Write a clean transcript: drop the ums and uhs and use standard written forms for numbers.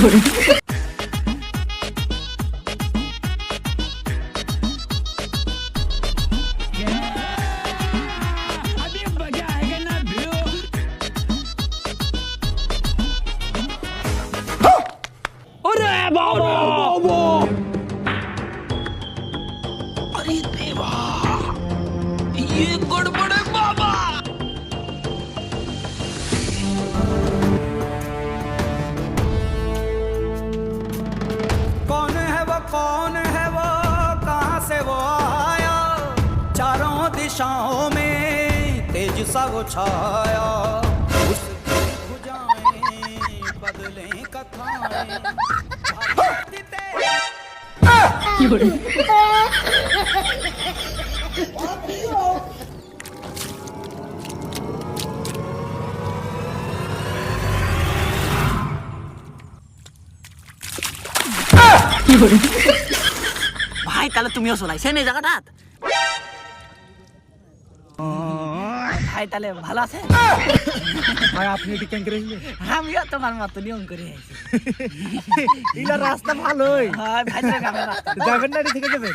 अरे देवा, ये गड़बड़ है बाबा। कौन है वो, कौन है वो, कहाँ से वो आया, चारों दिशाओं में तेज सा वो छाया, उसकी भुजाएं बदलें कथाएं। ভাই তাহলে তুমিও চলাইছেন এই জায়গাটাত? ভাই তাহলে ভালো আছে? ভাই আপনি এটি কেন করে এলেন? আমিও তোমার মতো নিয়ম করে আইছি। ইলা রাস্তা ভালোই। হ্যাঁ ভাই তো গ্রামের রাস্তা। যাবেন না, এটি থেকে যাবেন।